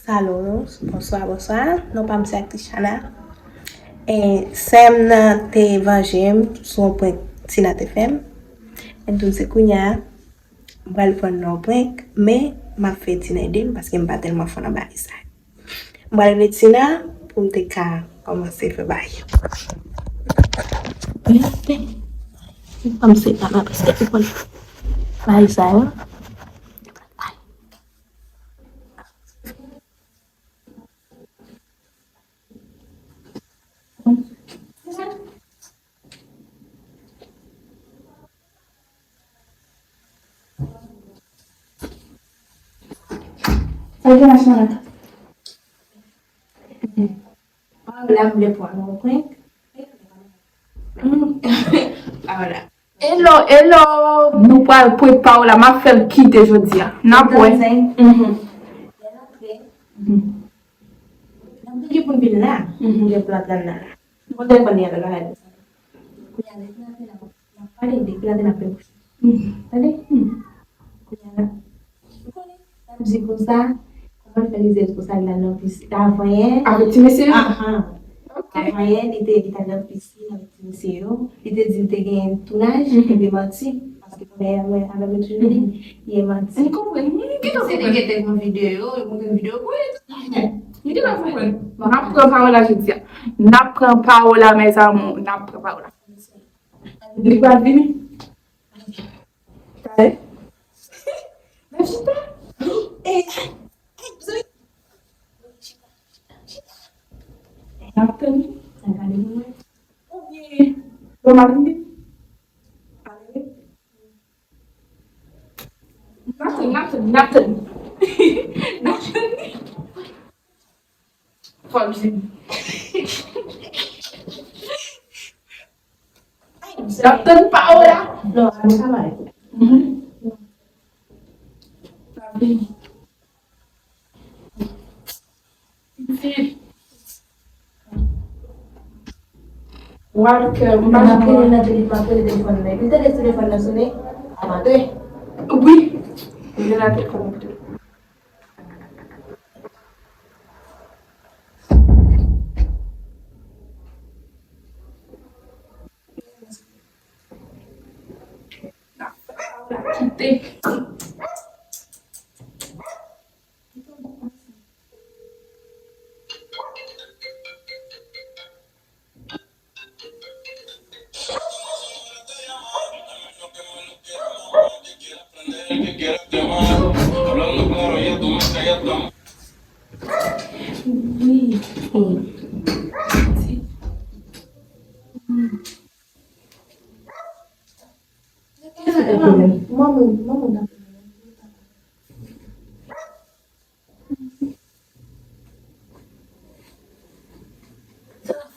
Salut, bonsoir, bonsoir. Non pas monsieur Krishana. Et sem nan te evanjem sur un point Tina FM. Et donc c'est kounya m'val prendre non point mais m'a fait Tina aider parce que m'pas tellement fond dans bail ça. M'val le Tina pour me ka commencer faire bail. Comme c'est pas parce que pour bail ça. Salut ma chérie. Là, je prendre mon point. Voilà. Hello. Nous pas préparer la m'a fait quitter aujourd'hui. N'a point. Nanti pun bila, dia pelatihan lah. Kau dah pandai ada lah. Kunyah nak paling di pelatihan apa? Tadi, kunyah. Kau ni, comme ça, comment faire les autres ça là dans piscine. Avant Avec tu monsieur? Avant il était dans piscine avec monsieur. Il était dit qu'il y a un tournage, il est menti parce que pour avec le tournage, il est menti. On comprend. C'est des une vidéo, une vidéo. Il dit la fois. N'apprends pas la je dis. N'apprends pas la mes amours, n'apprends pas la. Il va venir. T'as Eh, Napten. Oui. Romain. Napten. Napten. Napten Paola. no, ano ka ba? Welcome. Makin na telepon na. Kita ada telepon na sini. Apa tu? Oui. Il est là, téléphone. Quitter. Oui. Maman.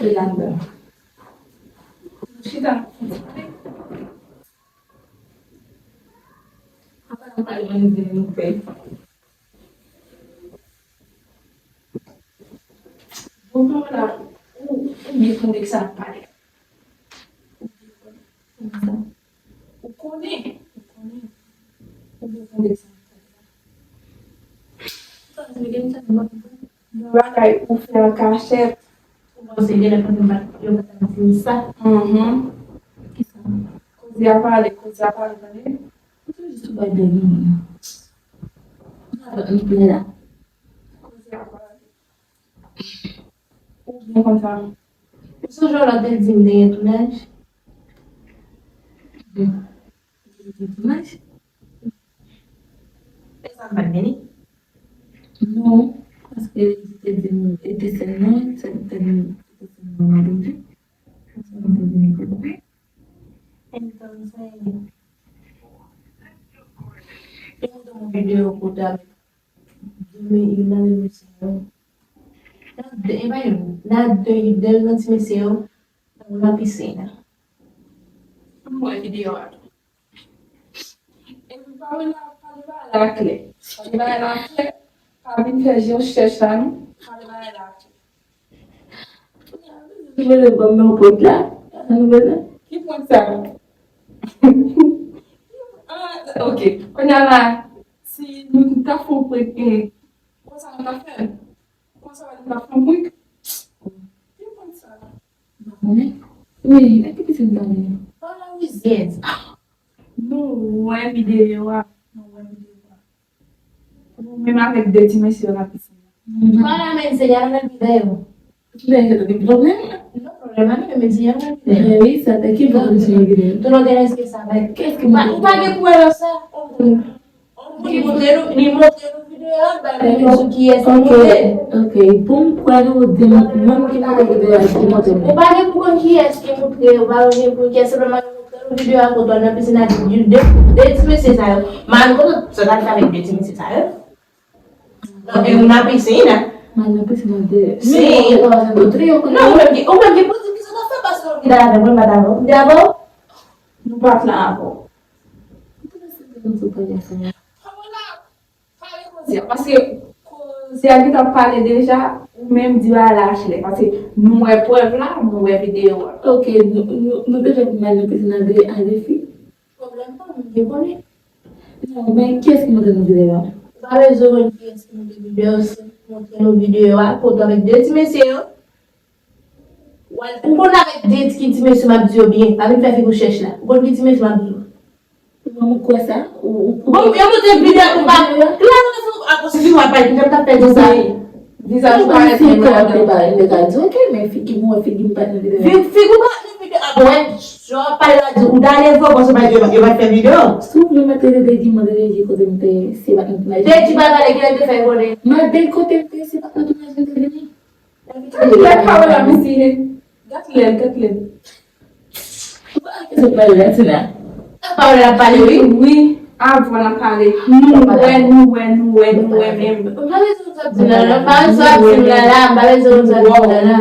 Irlanda. Shida. Apa yang paling menyenangkan? Bukan lah. Ini pemeriksaan paling. Ukuni. Vai o final caixa. Você dia dapat tempat yo kata susah. Cozinhar para ali. Itu baik dari. Apa ini lah? Cozinhar para ali. Ou bien comme ça. Isso já lá dentro dentro, né? Mas essa pandemia Non. parce que était seulement entonces tengo un video kuda na museo na de museo na piscina. Uma video. Ele vai lá clé. Ele vai lá clé. Para vir fazer os testes lá. Ele vai lá. Tu veux le bon mot pour là? Que pode ser? Ok. Olha lá. Se não está fogo, ça va faire? Comment ça va faire un truc? Oui, est-ce que c'est une dame? Fala Luiz. Non, ouais, vidéo. Même avec des petits messieurs à la piscine. Fala me enseñaron el video. ¿Tienes algún problema? No problema, no me enseñaron el video. Revísate, aquí va a enseñar el video. Tú no tienes que saber. ¿Qué es que ¿Para qué puedo hacer? Ni modelo video, para eso que es modelo. Ok, pum cuadro de un tipo de video aquí modelo. O para que puedo que es que modelo, para que puedo que es para video a foto na piscina de necessário. Mas quando você está falando de necessário, é uma piscina. Mas na piscina de... Sim. Eu estava fazendo trio com Não, porque o que você quiser fazer bastante. Grave, vou mandar não. Grave. Não pode lá, pô. Não sou palhaça, né? Parce que si elle t'a parlé déjà, ou même Dieu a lâché. Parce que nous avons preuve là, nous avons vidéo. Ok, nous devons mettre la piscine à défi. Problème pas, je connais. Non, mais qu'est-ce qui nous donne une vidéo? Pas besoin de vidéo, montrer nos vidéos à photo avec deux petits messieurs. Ou on avec des petits messieurs m'a dit bien, avec la fille que je cherche là. Ou on petit messieurs m'a dit. Vamos com essa? Bom, eu vou ter vídeo com claro, a conseguir uma parte que já tá perdendo aí. Visage Não parece fico melhor. legal. Ok, mas fique bom, fique bom no vídeo. Fico no vídeo agora, só para o Daniel for você vai ter vídeo. Suplementar de modelo de quando tem se vai na Gente, vai para que ele faz agora. mas tem que ter se vai na gente dele. Quer falar me se Gatlin. Isso vai lá, né? Para parler. Oui. Ah, voilà, parler. Nous, même.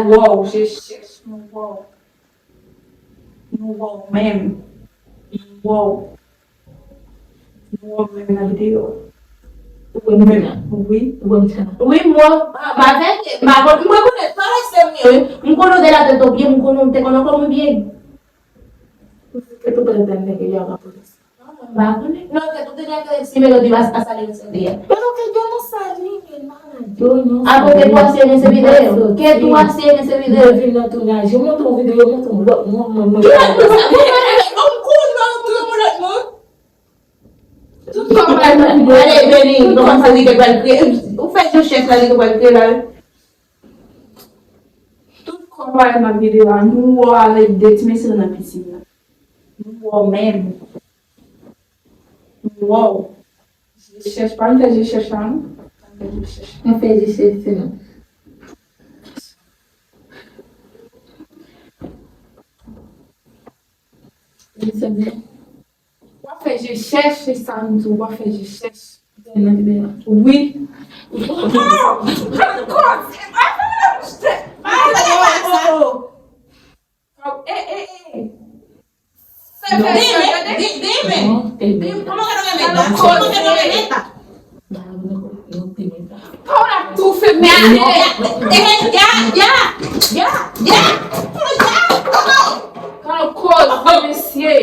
Wow, je cherche. Wow, même. Wow, même la vidéo. Oui. Oui, moi, ma connais pas c'est mieux. Me connais de la tête bien, me connais comme bien. Que tu pretendes que yo haga por eso? No, que tú tenías que decirme que tú ibas a salir ese día. Pero que yo no salí, mi hermana. Yo no Ah, porque tú hacías en ese video. ¿Qué tú hacías en ese video? Yo no tengo yo monto un video, yo monto un blog, no. Allez, Benny, comment ça dit que qualquer. Vous faites le chef là, dit que qualquer. Tout combat ma vidéo, nous avec des petits messieurs dans la piscine. Nous même. Wow. Je cherche pas, je cherche un. Não fez isso, esse não. Isso é bem. Je cherche ça, nous je cherche. Na video. Oui. Dime. ¿Cómo que no me metas? ¿Cómo que no me metas? No te metas. Paula, tu fais Quand monsieur.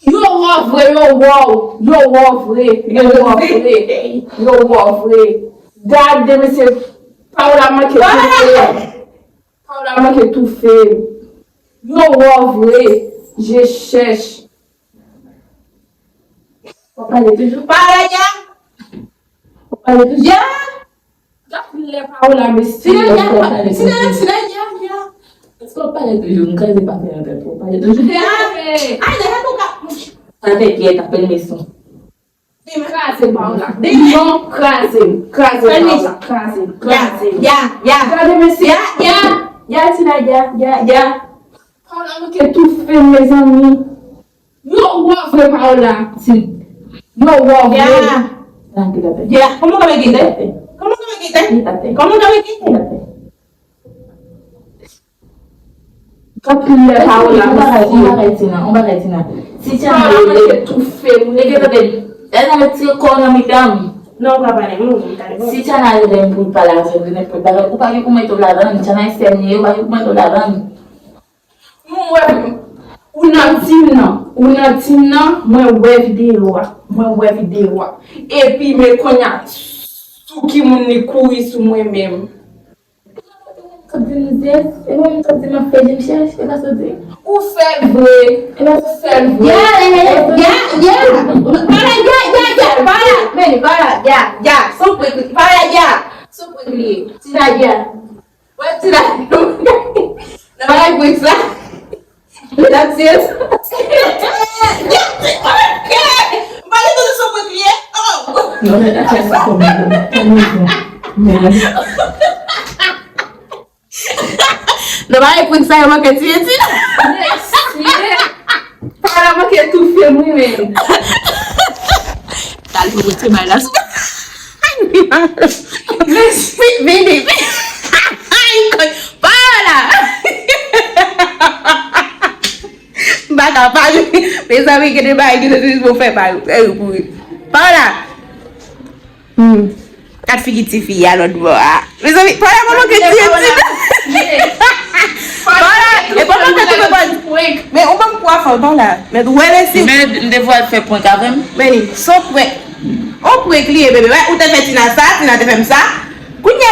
Yo vrai. Garde monsieur. Paula m'a tout fait. Yo vrai. Je cherche. On parle toujours. Para ya. On parle toujours. Ya. Paula, monsieur. Ya. Est-ce qu'on parle toujours? Nunca se pasa en el on parle toujours. Ay, deja tu ca. Estate quieta, permiso. Dime. Crase, Paula. Dime. Non, crase, Permiso. crase. Ya. Garde monsieur. Ya, Sina, ya. Paula m'a tout fait, mes amis. Yo vrai, Paula. Sí. Yo vrai. Ya. Tranquila, Ya. ¿Cómo que me quité? Quítate. Quítate. Capille, Paula. On va retina. Si tu Paula m'a tout fait. No, papá, no. Si tu as un peu de palabras, je ne peux pas. Ou pas que comment tu l'as donné, tu as un sernier, ou pas que comment tu l'as donné. Una timna, mwen wè video. E pi me konya sou ki moun ni kouri sou mwen men. Kap di nou zè, e mwen kap di mwen fè di mchèch, e la so di. Ou fèl vwe, e la sou fèl vwe. Non, e la chè sa Não vai pensar uma coisinha assim? Para mwen ke tou fè mwen men. Tá, vou te mais lá. Vem. Ai, para! Baca, para. Pensa bem que ele vai que vocês vão fazer. Para! Tá fiquinho filha lá do boa. Pensa bem, para mamãe que tinha. Para! É para mamãe que tu vai. Mais on va me pouvoir faire dans là. Mais où est-ce que Men devou al fè point kavem. Beni, so point. On point kliye bébé, ouais, ou t'as fait tina ça, tina te fait ça. Kounya,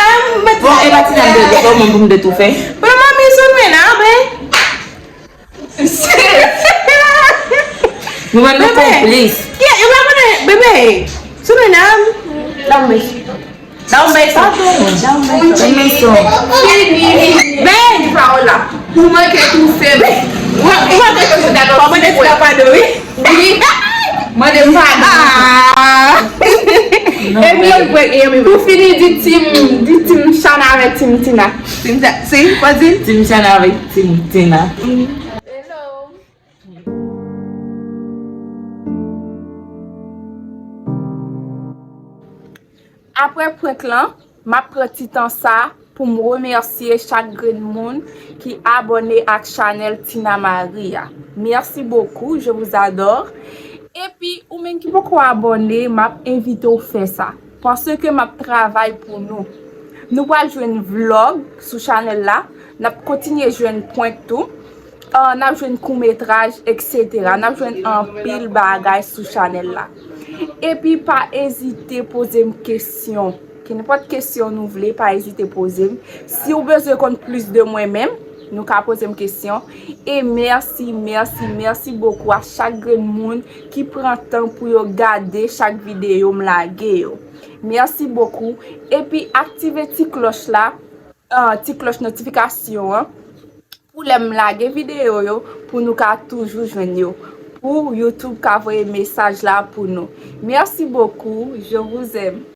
mais Bon, e pati nan de ko mwen pou mde tou fè. Pero mami son mena, be. Mwen nou komplis. Yeah, you want to bébé. Son mena. Down base. Down base. Mwen son. Ben, Paola, pou mwen ke tou fè men. Mwen te kou da ko, mwen te kou pa do. Oui. Mwen de mwen. Emi yon break, emi. Pou fini di tim Shana avek tim Tina. Si, vas-y. Tim Shana avèk Tim Tina. Hello. Apre prank lan, ma pran titan sa pou m remercier chak gren moun ki abone ak chanel Tina Maria. Merci beaucoup, je vous adore. Et puis, ou men ki pou abone, m'a invite ou fè ça. Parce que m'a travail pour nous. Nous allons jouer un vlog sur chanel là, n'a continuer jouer un point tout. N'a joué un court-métrage, etc. N'a joué un pile bagay sur chanel là. Et puis, pas hésiter à poser une question. Que n'importe question nous voulez, pas hésiter à poser. Si vous avez besoin de plus de moi-même, nous pouvons poser une question. Et merci beaucoup à chaque monde qui prend le temps pour regarder chaque vidéo. Merci beaucoup. Et puis, activez la petite cloche là, petite cloche notification. Pour les blagues vidéo pour nous toujours joindre pour YouTube qui envoie message là pour nous. Merci beaucoup, je vous aime.